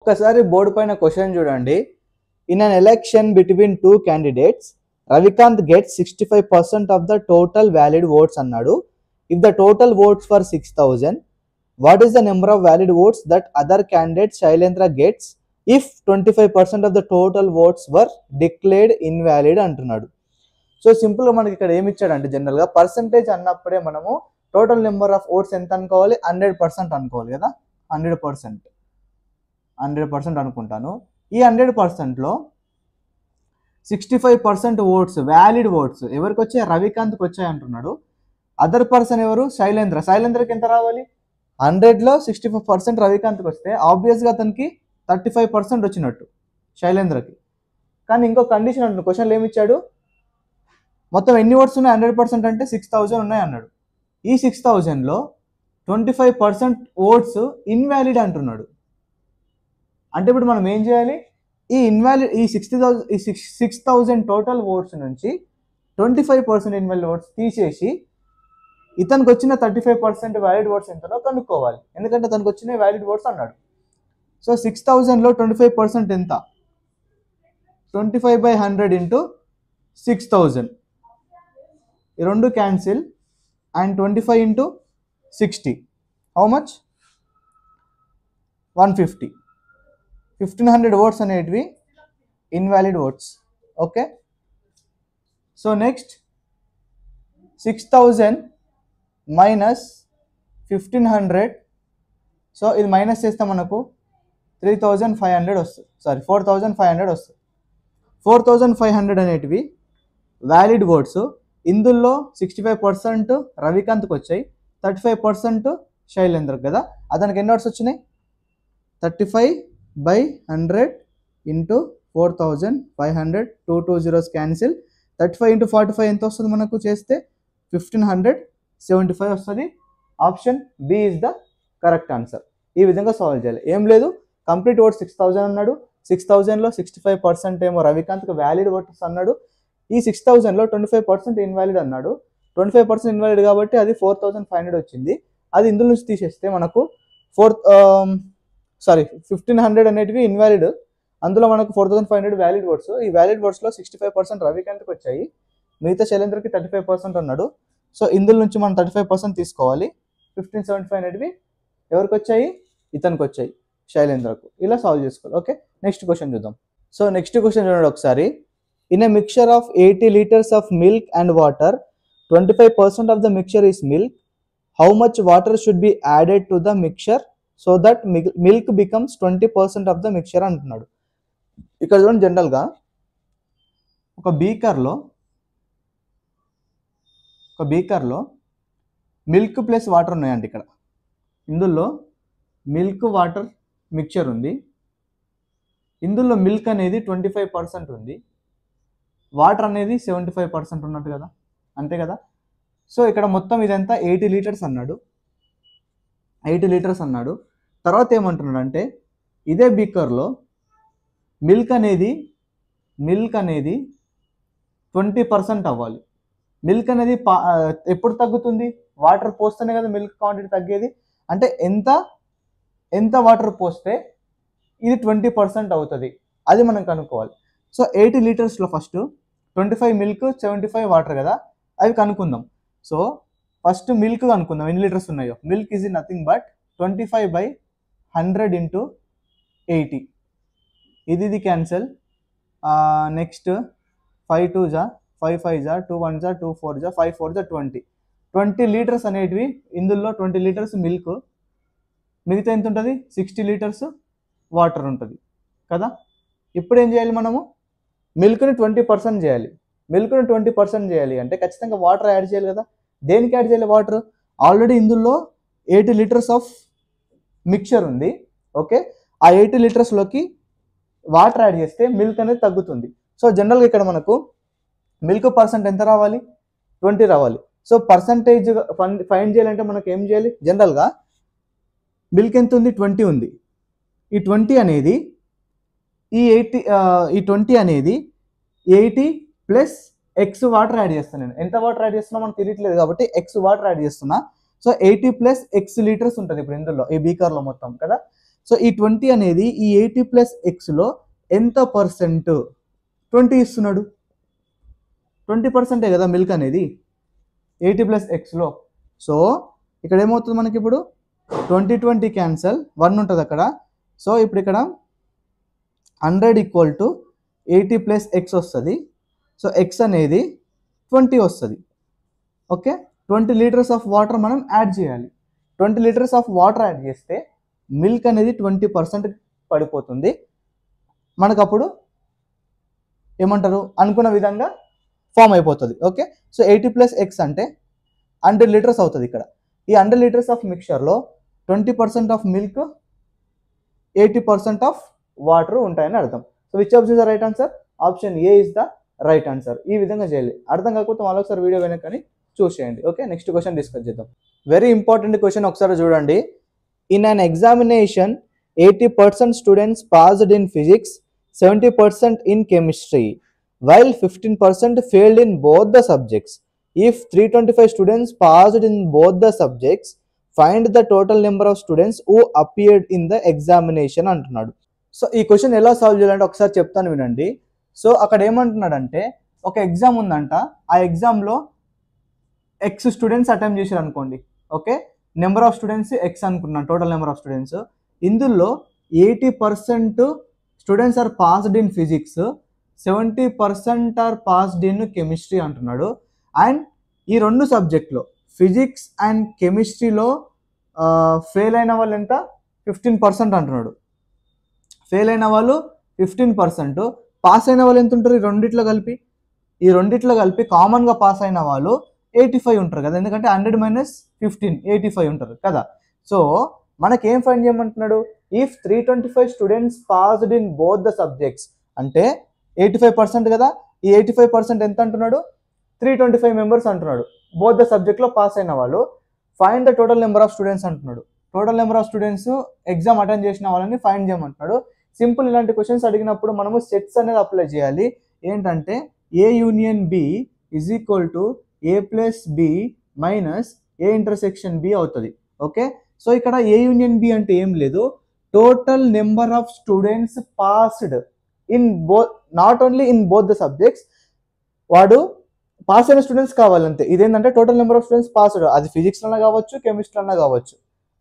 ఒక్కసారి బోర్డు పైన క్వశ్చన్ చూడండి. In an election between two candidates Ravikant gets 65% of the total valid votes అన్నాడు. If the total votes for 6000, what is the number of valid votes that other candidate Shailendra gets if 25% of the total votes were declared invalid అంటున్నాడు. So సింపుల్గా మనకి ఇక్కడ ఏమి ఇచ్చాడంటే జనరల్గా percentage అన్నప్పుడే మనము టోటల్ నెంబర్ ఆఫ్ ఓట్స్ ఎంత అనుకోవాలి, 100% అనుకోవాలి కదా. 100% అనుకుంటాను. ఈ 100%లో 65% ఓట్స్ వ్యాలిడ్ ఓట్స్ ఎవరికి వచ్చాయి, రవికాంత్కి వచ్చాయి అంటున్నాడు. అదర్ పర్సన్ ఎవరు, శైలేంద్రకి ఎంత రావాలి, 100లో 65% రవికాంత్కి వస్తే ఆబ్వియస్గా అతనికి 35% వచ్చినట్టు శైలేంద్రకి. కానీ ఇంకో కండిషన్ అంటున్నాడు, క్వశ్చన్లు ఏమి ఇచ్చాడు, మొత్తం ఎన్ని ఓట్స్ ఉన్నాయి 100% అంటే 6000 ఉన్నాయి అన్నాడు. ఈ 6000లో 25% ఓట్స్ ఇన్వాలిడ్ అంటున్నాడు. అంటే ఇప్పుడు మనం ఏం చేయాలి, ఈ 6000 టోటల్ ఓట్స్ నుంచి 25% ఇన్వాలిడ్ ఓట్స్ తీసేసి ఇతనికి వచ్చిన 35% వ్యాలిడ్ ఓట్స్ ఎంతనో కనుక్కోవాలి. ఎందుకంటే తనకు వచ్చిన వ్యాలిడ్ ఓట్స్ అన్నాడు. సో 6000లో 25% ఎంత, 25/100 ఇంటూ 6000, ఈ రెండు cancel, and 25 into 60 how much, 150. 1500 votes అనేటివి invalid votes. Okay, so next 6000 minus 1500, so ఇది మైనస్ చేస్తే మనకు 3500 వస్తుంది, 4500 వస్తుంది. 4500 అనేటివి వ్యాలిడ్ ఓట్స్. ఇందులో 65% రవికాంత్కి వచ్చాయి, 35% శైలేంద్రకి కదా. అతనికి ఎన్ని ఓట్స్ వచ్చినాయి, 35/100 ఇంటూ 4500, 2 zeros క్యాన్సిల్, 35 ఇంటూ 45 ఎంత వస్తుంది మనకు చేస్తే 1575 వస్తుంది. Option B is the correct answer. ఈ విధంగా సాల్వ్ చేయాలి, ఏం లేదు. కంప్లీట్ ఓట్స్ 6000 అన్నాడు, 6000లో 65% ఏమో రవికాంత్కి వ్యాలిడ్ ఓట్స్ అన్నాడు. ఈ 6000లో 25% ఇన్వాలిడ్ అన్నాడు. 25% ఇన్వాలిడ్ కాబట్టి అది 4500 వచ్చింది. అది ఇందులో నుంచి తీసేస్తే మనకు 1500 అనేటివి ఇన్వాలిడ్, అందులో మనకు 4500 వ్యాలిడ్ ఓట్స్. ఈ వ్యాలిడ్ ఓట్స్లో 65% రవికాంత్కి వచ్చాయి, మిగతా శైలేంద్రకి 35% అన్నాడు. సో ఇందులో నుంచి మనం 35% తీసుకోవాలి. 1575 అనేటివి ఎవరికి వచ్చాయి, ఇతనికి వచ్చాయి, శైలేంద్రకు. ఇలా సాల్వ్ చేసుకోవాలి. ఓకే, నెక్స్ట్ క్వశ్చన్ చూద్దాం. సో నెక్స్ట్ క్వశ్చన్ చూడండి ఒకసారి. In a mixture of 80 liters of milk and water, 25% of the mixture is milk. How much water should be added to the mixture so that milk becomes 20% of the mixture అంటున్నాడు. ఇక్కడ చూడండి, జనరల్గా ఒక బీకర్లో milk plus water ఉన్నాయండి. ఇక్కడ ఇందులో milk water mixture ఉంది. ఇందులో మిల్క్ అనేది 25% ఉంది, వాటర్ అనేది 75% ఉన్నట్టు కదా, అంతే కదా. సో ఇక్కడ మొత్తం ఇదంతా 80 liters అన్నాడు. 80 liters అన్నాడు. తర్వాత ఏమంటున్నాడు అంటే ఇదే బీకర్లో మిల్క్ అనేది 20% అవ్వాలి. మిల్క్ అనేది ఎప్పుడు తగ్గుతుంది, వాటర్ పోస్తేనే కదా మిల్క్ క్వాంటిటీ తగ్గేది. అంటే ఎంత వాటర్ పోస్తే ఇది 20% అవుతుంది, అది మనం కనుక్కోవాలి. సో 80 లీటర్స్లో ఫస్ట్ 25 మిల్క్ 75 వాటర్ కదా, అవి కనుక్కుందాం. సో ఫస్ట్ మిల్క్ కనుక్కుందాం, ఎన్ని లీటర్స్ ఉన్నాయో. Milk is nothing but 25/100 into 80, ఇది cancel. Next 5 2s 5 5s 2 1s 2 4s 5 4s 20 litres అనేటివి. ఇందులో 20 లీటర్స్ మిల్క్, మిగతా ఎంత ఉంటుంది, 60 లీటర్స్ వాటర్ ఉంటుంది కదా. ఇప్పుడు ఏం చేయాలి, మనము మిల్క్ని 20% చేయాలి. మిల్క్ని 20% చేయాలి అంటే ఖచ్చితంగా వాటర్ యాడ్ చేయాలి కదా. దేనికి యాడ్ చేయాలి వాటర్, ఆల్రెడీ ఇందులో 80 liters ఆఫ్ మిక్చర్ ఉంది. ఓకే, ఆ 80 లీటర్స్లోకి వాటర్ యాడ్ చేస్తే మిల్క్ అనేది తగ్గుతుంది. సో జనరల్గా ఇక్కడ మనకు మిల్క్ పర్సెంట్ ఎంత రావాలి, 20 రావాలి. సో పర్సంటేజ్ ఫైండ్ చేయాలంటే మనకు ఏం చేయాలి, జనరల్గా మిల్క్ ఎంత ఉంది, 20 ఉంది. ఈ 20 అనేది ఈ 80 ప్లస్ ఎక్స్ వాటర్ యాడ్ చేస్తాను నేను. ఎంత వాటర్ యాడ్ చేస్తున్నా మనకు తెలియట్లేదు కాబట్టి ఎక్స్ వాటర్ యాడ్ చేస్తున్నా. సో 80 ప్లస్ ఎక్స్ లీటర్స్ ఉంటుంది ఇప్పుడు ఇందులో, ఈ బీకర్లో మొత్తం కదా. సో ఈ 20 అనేది ఈ 80 ప్లస్ ఎక్స్లో ఎంత పర్సెంట్? 20 ఇస్తున్నాడు. 20% కదా మిల్క్ అనేది 80 ప్లస్ ఎక్స్లో. సో ఇక్కడ ఏమవుతుంది మనకి ఇప్పుడు 20 క్యాన్సల్, 1 ఉంటుంది అక్కడ. సో ఇప్పుడు ఇక్కడ 100 ఈక్వల్ టు 80 ప్లస్ ఎక్స్ వస్తుంది. సో ఎక్స్ అనేది 20 వస్తుంది. ఓకే, 20 లీటర్స్ ఆఫ్ వాటర్ మనం యాడ్ చేయాలి. 20 లీటర్స్ ఆఫ్ వాటర్ యాడ్ చేస్తే మిల్క్ అనేది 20% పడిపోతుంది. మనకు అప్పుడు ఏమంటారు అనుకున్న విధంగా ఫామ్ అయిపోతుంది. ఓకే, సో 80 ప్లస్ ఎక్స్ అంటే 100 లీటర్స్ అవుతుంది. ఇక్కడ ఈ 100 లీటర్స్ ఆఫ్ మిక్చర్లో 20% ఆఫ్ మిల్క్, 80% ఆఫ్ వాటర్ ఉంటాయని అర్థం. So which option is the right answer? Option A is the right answer. ఈ విధంగా చేయాలి. అర్థం కాకపోతే మళ్ళీ ఒకసారి వీడియో వెనకని చూసేయండి. ఓకే, నెక్స్ట్ క్వశ్చన్ డిస్కస్ చేద్దాం. వెరీ ఇంపార్టెంట్ క్వశ్చన్, ఒకసారి చూడండి. In an examination 80% students passed in physics, 70% in chemistry, while 15% failed in both the subjects. If 325 students passed in both the subjects, find the total number of students who appeared in the examination అంటున్నాడు. So ఈ question ఎలా solve చేయాలంటే ఒకసారి చెప్తాను వినండి. So అక్కడ ఏమంటున్నాడంటే ఒక ఎగ్జామ్ ఉందంట, ఆ ఎగ్జామ్లో ఎక్స్ స్టూడెంట్స్ అటెంప్ట్ చేశారు అనుకోండి. Okay, number of students X అనుకున్నాను, టోటల్ నెంబర్ ఆఫ్ స్టూడెంట్స్. ఇందులో 80% students are passed in physics, 70% are passed in chemistry అంటున్నాడు. అండ్ ఈ రెండు సబ్జెక్ట్లో ఫిజిక్స్ అండ్ కెమిస్ట్రీలో ఫెయిల్ అయిన వాళ్ళు ఎంత? 15% అంటున్నాడు. ఫెయిల్ అయిన వాళ్ళు 15%, పాస్ అయిన వాళ్ళు ఎంత ఉంటారు? ఈ రెండిట్లో కలిపి కామన్గా పాస్ అయిన వాళ్ళు 85 ఉంటారు కదా, ఎందుకంటే 100 మైనస్ 15 85 ఉంటారు కదా. సో మనకేం ఫైండ్ చేయమంటున్నాడు? If 325 students passed in both the subjects అంటే 85% కదా, ఈ 85% ఎంత అంటున్నాడు? 325 మెంబర్స్ అంటున్నాడు. బోత్ ద సబ్జెక్ట్లో పాస్ అయిన వాళ్ళు. Find the total number of students అంటున్నాడు. Total number of students exam attend చేసిన వాళ్ళని ఫైండ్ చేయమంటున్నాడు. సింపుల్, ఇలాంటి క్వశ్చన్స్ అడిగినప్పుడు మనము సెట్స్ అనేది అప్లై చేయాలి. ఏంటంటే A union B is equal to A plus B minus A intersection B అవుతుంది. ఓకే, సో ఇక్కడ ఏ యూనియన్ బి అంటే ఏం లేదు, total number of students passed in both, not only in both the subjects, వాడు pass అయిన students కావాలంతే. ఇదేంటంటే total number of students passed, అది ఫిజిక్స్ అన్నా కావచ్చు, కెమిస్ట్రీ అన్నా కావచ్చు.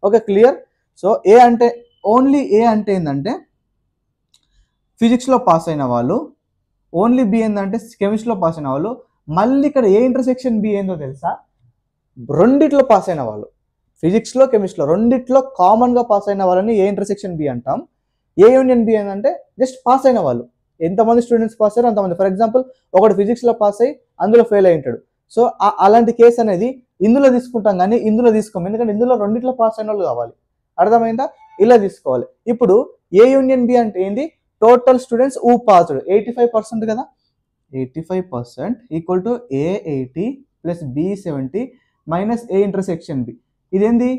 Okay, clear. సో ఏ అంటే ఓన్లీ ఏ అంటే ఏంటంటే ఫిజిక్స్లో పాస్ అయిన వాళ్ళు, ఓన్లీ బి ఏంటంటే కెమిస్ట్రీలో పాస్ అయిన వాళ్ళు. మళ్ళీ ఇక్కడ ఏ ఇంటర్సెక్షన్ బి ఏందో తెలుసా? రెండిట్లో పాస్ అయిన వాళ్ళు, ఫిజిక్స్లో కెమిస్ట్రీలో రెండిట్లో కామన్గా పాస్ అయిన వాళ్ళని ఏ ఇంటర్సెక్షన్ బి అంటాం. ఏ యూనియన్ బి ఏంటంటే జస్ట్ పాస్ అయిన వాళ్ళు, ఎంతమంది స్టూడెంట్స్ పాస్ అయ్యారు అంతమంది. ఫర్ ఎగ్జాంపుల్ ఒకటి ఫిజిక్స్లో పాస్ అయ్యి అందులో ఫెయిల్ అయి ఉంటాడు. సో అలాంటి కేసు అనేది ఇందులో తీసుకుంటాం కానీ ఇందులో తీసుకోం, ఎందుకంటే ఇందులో రెండిట్లో పాస్ అయిన వాళ్ళు కావాలి. అర్థమైందా? ఇలా తీసుకోవాలి. ఇప్పుడు ఏ యూనియన్ బి అంటే ఏంటి? టోటల్ స్టూడెంట్స్ ఊ పాస్డ్ 85% కదా, 85% equal to A 80 plus B 70 minus A intersection B. ఇదేంది?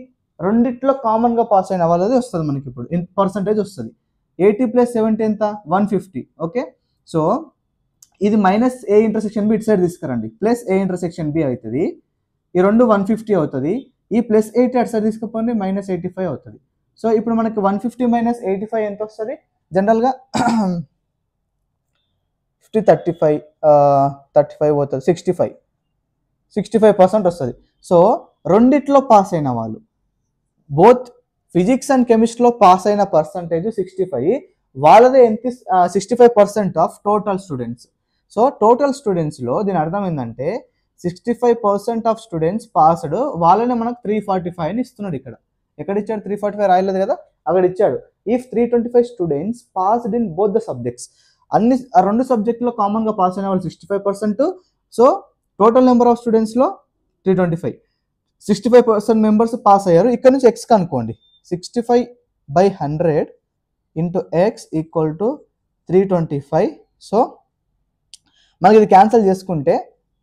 రెండిట్లో కామన్గా పాస్ అయిన వాళ్ళది వస్తుంది మనకి. ఇప్పుడు పర్సంటేజ్ వస్తుంది. 80 ప్లస్ 70 ఎంత? 150. ఓకే, సో ఇది మైనస్ ఏ ఇంటర్సెక్షన్ బి ఇటు సైడ్ తీసుకురండి, ప్లస్ ఏ ఇంటర్సెక్షన్ బి అవుతుంది. ఈ రెండు 150 అవుతుంది. ఈ ప్లస్ 80 అటు సైడ్ తీసుకుపోండి, మైనస్ 85 అవుతుంది. సో ఇప్పుడు మనకి 150 మైనస్ 85 ఎంత వస్తుంది? జనరల్గా 50 35 అవుతుంది, 65% వస్తుంది. సో రెండిట్లో పాస్ అయిన వాళ్ళు, బోత్ ఫిజిక్స్ అండ్ కెమిస్ట్రీలో పాస్ అయిన పర్సంటేజ్ 65, వాళ్ళదే ఎంత? 65% of total students. So total స్టూడెంట్స్లో దీని అర్థం ఏంటంటే 65% ఆఫ్ స్టూడెంట్స్ పాస్డ్, వాళ్ళనే మనకు 345 అని ఇస్తున్నాడు. ఇక్కడ ఎక్కడ ఇచ్చాడు? 345 రాయలేదు కదా, అక్కడ ఇచ్చాడు. If 325 students passed in both the subjects, అన్ని రెండు సబ్జెక్టులో కామన్గా పాస్ అయిన వాళ్ళు 65%. సో టోటల్ నెంబర్ ఆఫ్ స్టూడెంట్స్లో 325, 65% మెంబర్స్ పాస్ అయ్యారు. ఇక్కడ నుంచి ఎక్స్ కనుక్కోండి. 65/100 into x equal to 325. So మనకి ఇది క్యాన్సిల్ చేసుకుంటే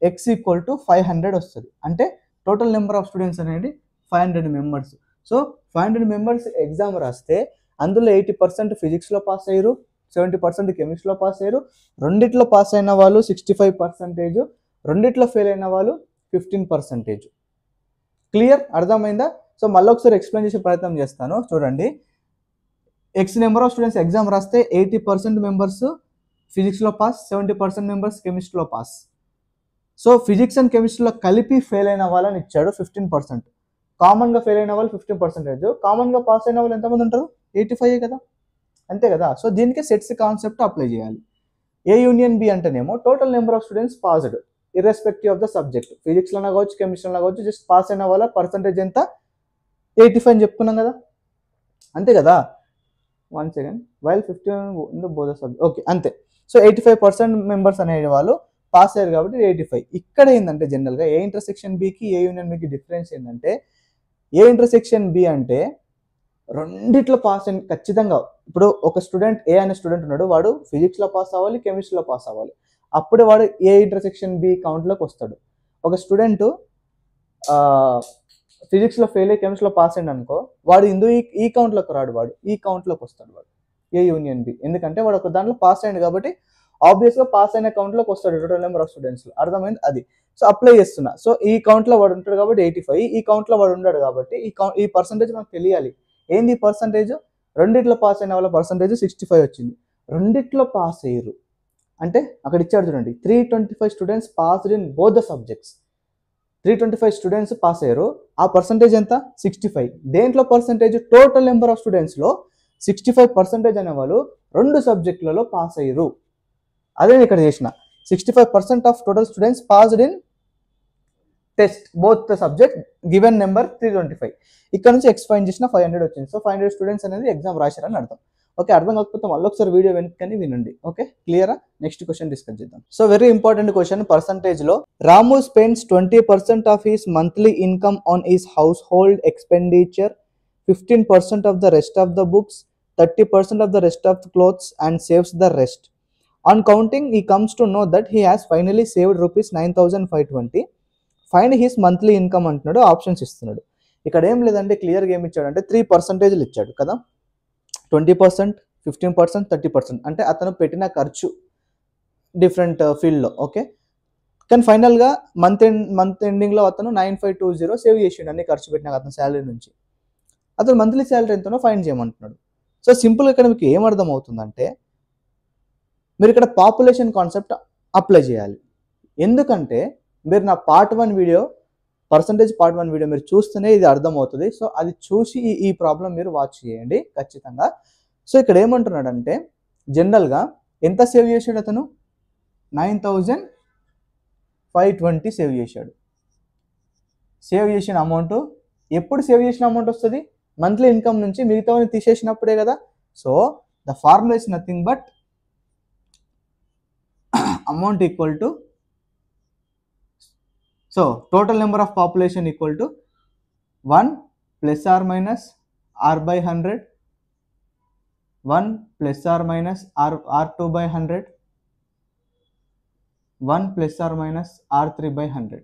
ఎక్స్ ఈక్వల్ టు 500 వస్తుంది. అంటే టోటల్ నెంబర్ ఆఫ్ స్టూడెంట్స్ అనేది 500 మెంబర్స్. సో 500 మెంబర్స్ ఎగ్జామ్ రాస్తే అందులో 80% ఫిజిక్స్లో పాస్ అయ్యారు, 70% కెమిస్ట్రీలో పాస్ అయ్యారు. రెండిట్లో పాస్ అయిన వాళ్ళు 65%, రెండిట్లో ఫెయిల్ అయిన వాళ్ళు 15%. క్లియర్? అర్థమైందా? సో మళ్ళీ ఒకసారి ఎక్స్ప్లెయిన్ చేసే ప్రయత్నం చేస్తాను, చూడండి. X number of students exam రాస్తే 80% మెంబర్స్ ఫిజిక్స్లో పాస్, 70% మెంబర్స్ కెమిస్ట్రీలో పాస్. సో ఫిజిక్స్ అండ్ కెమిస్ట్రీలో కలిపి ఫెయిల్ అయిన వాళ్ళని ఇచ్చాడు 15%. కామన్గా ఫెయిల్ అయిన వాళ్ళు 15%. కామన్గా పాస్ అయిన వాళ్ళు ఎంతమంది ఉంటారు? 85 కదా, అంతే కదా. సో దీనికి సెట్స్ కాన్సెప్ట్ అప్లై చేయాలి. ఏ యూనియన్ బి అంటేనేమో total number of students passed irrespective of the subject. ఫిజిక్స్లో కావచ్చు, కెమిస్ట్రీలో కావచ్చు, జస్ట్ పాస్ అయిన వాళ్ళ పర్సంటేజ్ ఎంత? 85 అని చెప్పుకున్నాం కదా, అంతే కదా. 1 second, while 15 both subject, okay అంతే. సో 85% మెంబర్స్ అనే వాళ్ళు పాస్ అయ్యారు కాబట్టి 85. ఇక్కడ ఏంటంటే జనరల్గా ఏ ఇంటర్సెక్షన్ బికి ఏ యూనియన్ బికి డిఫరెన్స్ ఏంటంటే, ఏ ఇంటర్సెక్షన్ బి అంటే రెండిట్లో పాస్ అని ఖచ్చితంగా. ఇప్పుడు ఒక స్టూడెంట్ ఏ అనే స్టూడెంట్ ఉన్నాడు, వాడు ఫిజిక్స్లో పాస్ అవ్వాలి, కెమిస్ట్రీలో పాస్ అవ్వాలి, అప్పుడే వాడు ఏ ఇంటర్సెక్షన్ బి కౌంట్లోకి వస్తాడు. ఒక స్టూడెంట్ ఫిజిక్స్లో ఫెయిల్ అయ్యి కెమిస్ట్రీలో పాస్ అయ్యింది అనుకో, వాడు ఈ కౌంట్లోకి రాడు, వాడు ఈ కౌంట్లోకి వస్తాడు, వాడు ఏ యూనియన్ బి. ఎందుకంటే వాడు ఒక దాంట్లో పాస్ అయ్యింది కాబట్టి ఆబ్వియస్గా పాస్ అయిన కౌంట్లోకి వస్తాడు టోటల్ నెంబర్ ఆఫ్ స్టూడెంట్స్లో. అర్థమైంది అది. సో అప్లై చేస్తున్నా. సో ఈ కౌంట్లో వాడు ఉంటాడు కాబట్టి 85, ఈ కౌంట్లో వాడు ఉన్నాడు కాబట్టి ఈ పర్సంటేజ్ మనకు తెలియాలి. ఏంది పర్సంటేజ్? రెండిట్లో పాస్ అయిన వాళ్ళ పర్సంటేజ్ 65 వచ్చింది. రెండిట్లో పాస్ అయ్యారు అంటే అక్కడ ఇచ్చాడు చూడండి, 325 students passed in both the subjects. 325 students pass అయ్యారు. ఆ పర్సంటేజ్ ఎంత? 65. దేంట్లో పర్సంటేజ్? టోటల్ నెంబర్ ఆఫ్ స్టూడెంట్స్లో 65% అనే వాళ్ళు 2 సబ్జెక్టులలో పాస్ అయ్యారు. అదే ఇక్కడ చేసిన 65% of total students passed in test both the subject given number 325. ఇక్కడ నుంచి ఎక్స్పాండ్ చేసిన 500 వచ్చింది. సో 500 స్టూడెంట్స్ అనేది ఎగ్జామ్ రాశారని అర్థం. ఓకే, అర్థం కాకపోతే మళ్ళీ ఒకసారి వీడియో వెనుకని వినండి. ఓకే, క్లియరా? నెక్స్ట్ క్వశ్చన్ డిస్కస్ చేద్దాం. So very important question. Percentage లో Ramu spends 20% of his monthly income on his household expenditure, 15% of the rest of the books, 30% of the rest of the clothes and saves the rest. On counting he comes to know that he has finally saved rupees 9,520. Find his monthly income అంటున్నాడు, options ఇస్తున్నాడు. ఇక్కడ ఏం లేదంటే క్లియర్గా ఏమి ఇచ్చాడు అంటే 3% ఇచ్చాడు కదా, 20%, 15%, 30%. అంటే అతను పెట్టిన ఖర్చు డిఫరెంట్ ఫీల్డ్లో. ఓకే, కానీ ఫైనల్గా మంత్ ఎండింగ్లో అతను 9520 సేవ్ చేసిండు అన్ని ఖర్చు పెట్టిన అతను శాలరీ నుంచి. అతను మంత్లీ శాలరీ ఎంతనో ఫైండ్ చేయమంటున్నాడు. సో సింపుల్గా ఇక్కడ మీకు ఏం అర్థం అవుతుందంటే, మీరు ఇక్కడ పాపులేషన్ కాన్సెప్ట్ అప్లై చేయాలి. ఎందుకంటే మీరు నా part 1 video, percentage part 1 video మీరు చూస్తేనే ఇది అర్థమవుతుంది. సో అది చూసి ఈ ప్రాబ్లం మీరు వాచ్ చేయండి ఖచ్చితంగా. సో ఇక్కడ ఏమంటున్నాడంటే జనరల్గా ఎంత సేవ్ చేశాడు అతను? 9,520 సేవ్ చేశాడు. సేవ్ చేసిన అమౌంట్ ఎప్పుడు సేవ్ చేసిన అమౌంట్ వస్తుంది? మంత్లీ ఇన్కమ్ నుంచి మిగతావన్నీ తీసేసినప్పుడే కదా. So the formula is nothing but amount equal to, so total number of population equal to 1 plus or minus r by 100, 1 plus or minus r2 by 100, 1 plus or minus r3 by 100.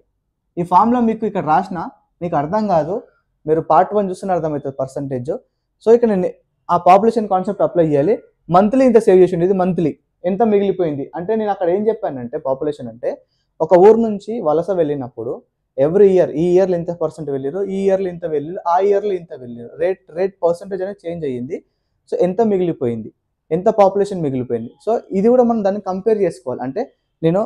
ఈ formula మీకు ఇక్కడ రాసిన మీకు అర్థం కాదు, మీరు part 1 చూస్తున్న అర్థమవుతుంది పర్సంటేజ్. సో ఇక్కడ నేను ఆ పాపులేషన్ కాన్సెప్ట్ అప్లై చేయాలి. మంత్లీ ఇంత సేవ్ చేసింది, ఇది మంత్లీ ఎంత మిగిలిపోయింది అంటే నేను అక్కడ ఏం చెప్పానంటే, పాపులేషన్ అంటే ఒక ఊరు నుంచి వలస వెళ్ళినప్పుడు ఎవ్రీ ఇయర్, ఈ ఇయర్లో ఇంత పర్సెంట్ వెళ్ళారు, ఈ ఇయర్లో ఇంత వెళ్ళారు, ఆ ఇయర్లో ఇంత వెళ్ళారు, రేట్ పర్సెంటేజ్ అనేది చేంజ్ అయ్యింది. సో ఎంత మిగిలిపోయింది, ఎంత పాపులేషన్ మిగిలిపోయింది. సో ఇది కూడా మనం దాన్ని కంపేర్ చేసుకోవాలి. అంటే నేను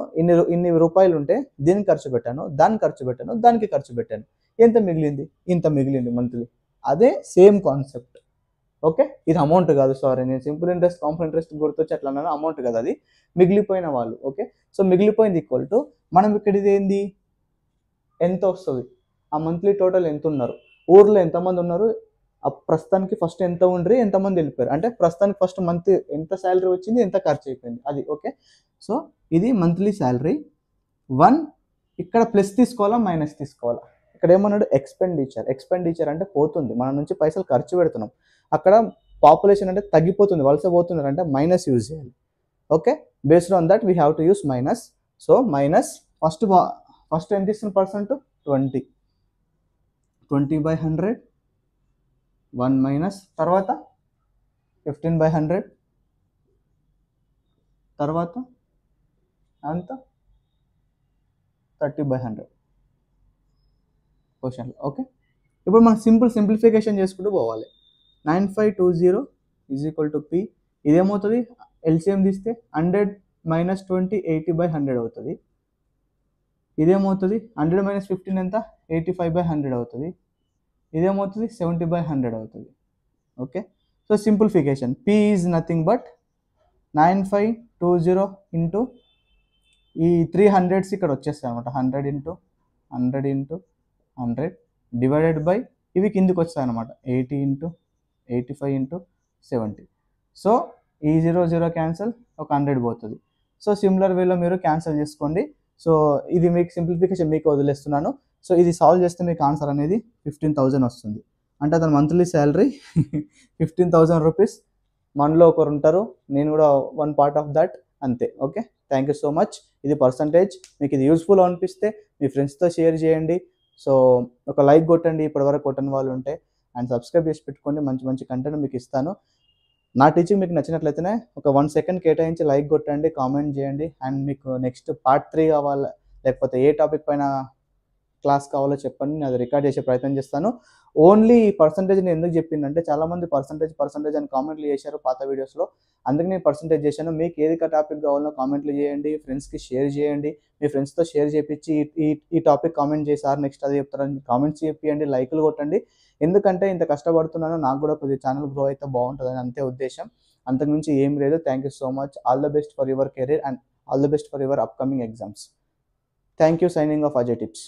ఇన్ని రూపాయలు ఉంటే దీనికి ఖర్చు పెట్టాను, దానికి ఖర్చు పెట్టాను, దానికి ఖర్చు పెట్టాను, ఎంత మిగిలింది? ఇంత మిగిలింది మంత్లీ. అదే సేమ్ కాన్సెప్ట్. ఓకే, ఇది అమౌంట్ కాదు, సారీ నేను సింపుల్ ఇంట్రెస్ట్, కాంపౌండ్ ఇంట్రెస్ట్ గుర్తొచ్చి అట్లా అన్నాను, అమౌంట్ కాదు, అది మిగిలిపోయిన వాళ్ళు. ఓకే, సో మిగిలిపోయింది ఈక్వల్ టు మనం ఇక్కడ ఇది ఏంది, ఎంత వస్తుంది, ఆ మంత్లీ టోటల్ ఎంత ఉన్నారు, ఊర్లో ఎంతమంది ఉన్నారు, ప్రస్తుతానికి ఫస్ట్ ఎంత ఉండ్రి, ఎంతమంది వెళ్ళిపోయారు, అంటే ప్రస్తుతానికి ఫస్ట్ మంత్ ఎంత శాలరీ వచ్చింది, ఎంత ఖర్చు అయిపోయింది, అది. ఓకే, సో ఇది మంత్లీ శాలరీ. 1 ఇక్కడ ప్లస్ తీసుకోవాలా మైనస్ తీసుకోవాలా? ఇక్కడ ఏమన్నాడు? ఎక్స్పెండిచర్ అంటే పోతుంది, మన నుంచి పైసలు ఖర్చు పెడుతున్నాం. అక్కడ పాపులేషన్ అంటే తగ్గిపోతుంది, వలస పోతున్నారు అంటే మైనస్ యూజ్ చేయాలి. Okay, based on that we have to use minus. So minus first ఎంత ఇస్తున్న పర్సెంట్? 20 by 100, 1 మైనస్, తర్వాత 15 by 100, తర్వాత అంత 30 by 100 క్వశ్చన్లో. ఓకే, ఇప్పుడు మనం సింప్లిఫికేషన్ చేసుకుంటూ పోవాలి. 9520 ఈజ్ ఈక్వల్ టు పి. ఇదేమవుతుంది ఎల్సిఎం తీస్తే 100 మైనస్ 20 80/100 అవుతుంది. ఇదేమవుతుంది 100 మైనస్ 15 ఎంత 85/100 అవుతుంది. ఇదేమవుతుంది 70/100 అవుతుంది. Okay, so simplification P is nothing but 9520 into ఈ 300s ఇక్కడ వచ్చేస్తాయి అనమాట. 100 ఇంటూ 100 ఇంటూ 100 డివైడెడ్ బై ఇవి కిందికి వస్తాయి అనమాట 80 ఇంటూ 85 ఇంటూ 70. సో ఈ 0 క్యాన్సల్, ఒక 100 పోతుంది. సో సిమిలర్ వేలో మీరు క్యాన్సల్ చేసుకోండి. సో ఇది మీకు సింప్లిఫికేషన్ మీకు వదిలేస్తున్నాను. సో ఇది సాల్వ్ చేస్తే మీకు ఆన్సర్ అనేది 15,000 వస్తుంది. అంటే అతను మంత్లీ శాలరీ 15,000 రూపీస్. మనలో ఒకరు ఉంటారు, నేను కూడా వన్ పార్ట్ ఆఫ్ దట్, అంతే. Okay, thank you so much. ఇది పర్సంటేజ్. మీకు ఇది యూస్ఫుల్ అనిపిస్తే మీ ఫ్రెండ్స్తో షేర్ చేయండి. సో ఒక లైక్ కొట్టండి ఇప్పటివరకు కొట్టని వాళ్ళు ఉంటే, అండ్ సబ్స్క్రైబ్ చేసి పెట్టుకోండి. మంచి మంచి కంటెంట్ మీకు ఇస్తాను. నా టీచింగ్ మీకు నచ్చినట్లయితేనే ఒక 1 సెకండ్ కేటాయించి లైక్ కొట్టండి, కామెంట్ చేయండి. అండ్ మీకు నెక్స్ట్ పార్ట్ 3 కావాలా, లేకపోతే ఏ టాపిక్ పైన క్లాస్ కావాలో చెప్పండి, నేను అది రికార్డ్ చేసే ప్రయత్నం చేస్తాను. ఓన్లీ పర్సంటేజ్ నేను ఎందుకు చెప్పిందంటే చాలామంది పర్సంటేజ్ అని కామెంట్లు చేశారు పాత వీడియోస్లో, అందుకే నేను పర్సంటేజ్ చేశాను. మీకు ఏది టాపిక్ కావాలో కామెంట్లు చేయండి, ఫ్రెండ్స్కి షేర్ చేయండి. మీ ఫ్రెండ్స్తో షేర్ చేయించి ఈ టాపిక్ కామెంట్ చేశారు, నెక్స్ట్ అది చెప్తారని కామెంట్స్ చెప్పియండి, లైక్లు కొట్టండి. ఎందుకంటే ఇంత కష్టపడుతున్నాను, నాకు కూడా కొద్దిగా ఛానల్ గ్రో అయితే బాగుంటుందని అంతే ఉద్దేశం, అంతకుమించి ఏం లేదు. Thank you so much. All the best for your career and all the best for your upcoming exams. Thank you. Signing off Ajay tips.